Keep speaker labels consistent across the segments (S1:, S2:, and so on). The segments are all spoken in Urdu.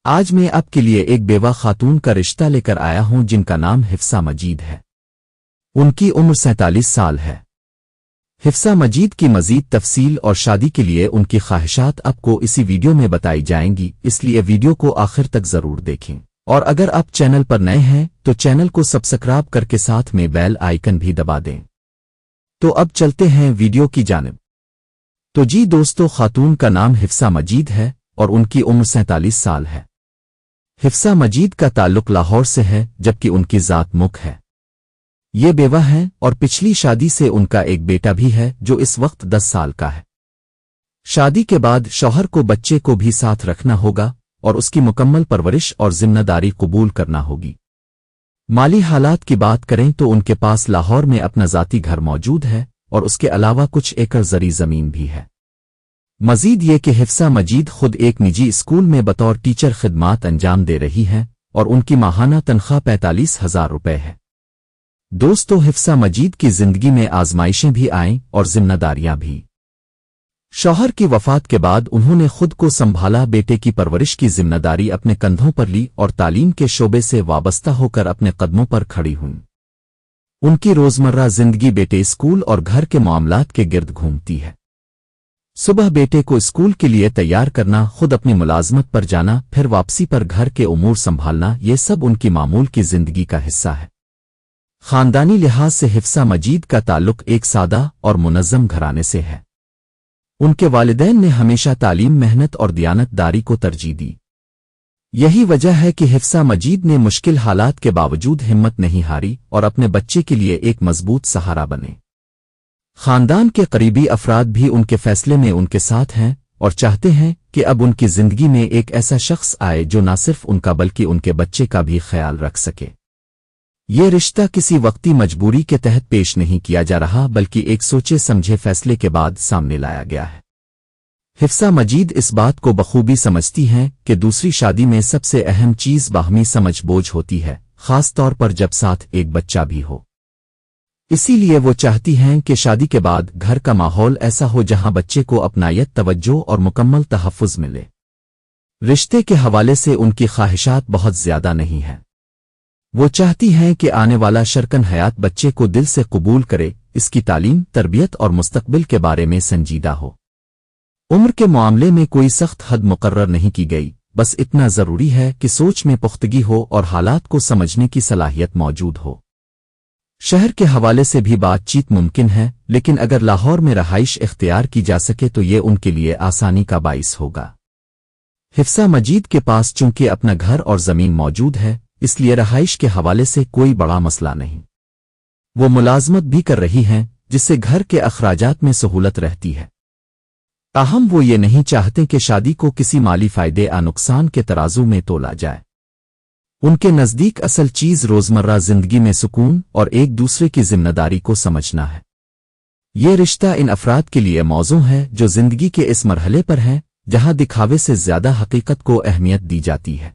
S1: آج میں آپ کے لیے ایک بیوہ خاتون کا رشتہ لے کر آیا ہوں جن کا نام حفصہ مجید ہے۔ ان کی عمر 47 سال ہے۔ حفصہ مجید کی مزید تفصیل اور شادی کے لیے ان کی خواہشات آپ کو اسی ویڈیو میں بتائی جائیں گی، اس لیے ویڈیو کو آخر تک ضرور دیکھیں۔ اور اگر آپ چینل پر نئے ہیں تو چینل کو سبسکرائب کر کے ساتھ میں بیل آئیکن بھی دبا دیں۔ تو اب چلتے ہیں ویڈیو کی جانب۔ تو جی دوستو، خاتون کا نام حفصہ مجید ہے اور ان کی عمر 47 سال ہے۔ حفصہ مجید کا تعلق لاہور سے ہے جبکہ ان کی ذات مک ہے۔ یہ بیوہ ہیں اور پچھلی شادی سے ان کا ایک بیٹا بھی ہے جو اس وقت 10 سال کا ہے۔ شادی کے بعد شوہر کو بچے کو بھی ساتھ رکھنا ہوگا اور اس کی مکمل پرورش اور ذمہ داری قبول کرنا ہوگی۔ مالی حالات کی بات کریں تو ان کے پاس لاہور میں اپنا ذاتی گھر موجود ہے اور اس کے علاوہ کچھ ایکڑ زرعی زمین بھی ہے۔ مزید یہ کہ حفصہ مجید خود ایک نجی اسکول میں بطور ٹیچر خدمات انجام دے رہی ہیں اور ان کی ماہانہ تنخواہ 45,000 روپے ہے۔ دوستو، حفصہ مجید کی زندگی میں آزمائشیں بھی آئیں اور ذمہ داریاں بھی۔ شوہر کی وفات کے بعد انہوں نے خود کو سنبھالا، بیٹے کی پرورش کی ذمہ داری اپنے کندھوں پر لی اور تعلیم کے شعبے سے وابستہ ہو کر اپنے قدموں پر کھڑی ہوئیں۔ ان کی روزمرہ زندگی بیٹے اسکول اور گھر کے معاملات کے گرد گھومتی ہے۔ صبح بیٹے کو اسکول کے لیے تیار کرنا، خود اپنی ملازمت پر جانا، پھر واپسی پر گھر کے امور سنبھالنا، یہ سب ان کی معمول کی زندگی کا حصہ ہے۔ خاندانی لحاظ سے حفصہ مجید کا تعلق ایک سادہ اور منظم گھرانے سے ہے۔ ان کے والدین نے ہمیشہ تعلیم، محنت اور دیانت داری کو ترجیح دی۔ یہی وجہ ہے کہ حفصہ مجید نے مشکل حالات کے باوجود ہمت نہیں ہاری اور اپنے بچے کے لیے ایک مضبوط سہارا بنے۔ خاندان کے قریبی افراد بھی ان کے فیصلے میں ان کے ساتھ ہیں اور چاہتے ہیں کہ اب ان کی زندگی میں ایک ایسا شخص آئے جو نہ صرف ان کا بلکہ ان کے بچے کا بھی خیال رکھ سکے۔ یہ رشتہ کسی وقتی مجبوری کے تحت پیش نہیں کیا جا رہا بلکہ ایک سوچے سمجھے فیصلے کے بعد سامنے لایا گیا ہے۔ حفصہ مجید اس بات کو بخوبی سمجھتی ہیں کہ دوسری شادی میں سب سے اہم چیز باہمی سمجھ بوجھ ہوتی ہے، خاص طور پر جب ساتھ ایک بچہ بھی ہو۔ اسی لیے وہ چاہتی ہیں کہ شادی کے بعد گھر کا ماحول ایسا ہو جہاں بچے کو اپنائیت، توجہ اور مکمل تحفظ ملے۔ رشتے کے حوالے سے ان کی خواہشات بہت زیادہ نہیں ہیں۔ وہ چاہتی ہیں کہ آنے والا شریک حیات بچے کو دل سے قبول کرے، اس کی تعلیم، تربیت اور مستقبل کے بارے میں سنجیدہ ہو۔ عمر کے معاملے میں کوئی سخت حد مقرر نہیں کی گئی، بس اتنا ضروری ہے کہ سوچ میں پختگی ہو اور حالات کو سمجھنے کی صلاحیت موجود ہو۔ شہر کے حوالے سے بھی بات چیت ممکن ہے، لیکن اگر لاہور میں رہائش اختیار کی جا سکے تو یہ ان کے لیے آسانی کا باعث ہوگا۔ حفصہ مجید کے پاس چونکہ اپنا گھر اور زمین موجود ہے، اس لیے رہائش کے حوالے سے کوئی بڑا مسئلہ نہیں۔ وہ ملازمت بھی کر رہی ہیں جس سے گھر کے اخراجات میں سہولت رہتی ہے۔ تاہم وہ یہ نہیں چاہتے کہ شادی کو کسی مالی فائدے یا نقصان کے ترازو میں تولا جائے۔ ان کے نزدیک اصل چیز روزمرہ زندگی میں سکون اور ایک دوسرے کی ذمہ داری کو سمجھنا ہے۔ یہ رشتہ ان افراد کے لیے موزوں ہے جو زندگی کے اس مرحلے پر ہیں جہاں دکھاوے سے زیادہ حقیقت کو اہمیت دی جاتی ہے،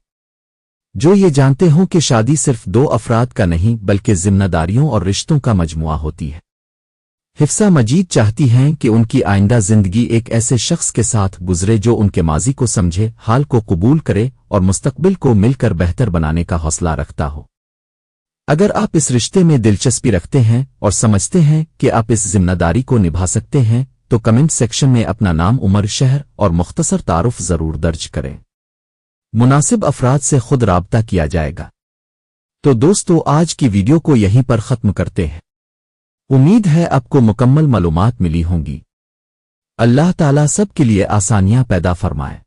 S1: جو یہ جانتے ہوں کہ شادی صرف دو افراد کا نہیں بلکہ ذمہ داریوں اور رشتوں کا مجموعہ ہوتی ہے۔ حفصہ مجید چاہتی ہیں کہ ان کی آئندہ زندگی ایک ایسے شخص کے ساتھ گزرے جو ان کے ماضی کو سمجھے، حال کو قبول کرے اور مستقبل کو مل کر بہتر بنانے کا حوصلہ رکھتا ہو۔ اگر آپ اس رشتے میں دلچسپی رکھتے ہیں اور سمجھتے ہیں کہ آپ اس ذمہ داری کو نبھا سکتے ہیں تو کمنٹ سیکشن میں اپنا نام، عمر، شہر اور مختصر تعارف ضرور درج کریں۔ مناسب افراد سے خود رابطہ کیا جائے گا۔ تو دوستو، آج کی ویڈیو کو یہیں پر ختم کرتے ہیں۔ امید ہے آپ کو مکمل معلومات ملی ہوں گی۔ اللہ تعالیٰ سب کے لیے آسانیاں پیدا فرمائے۔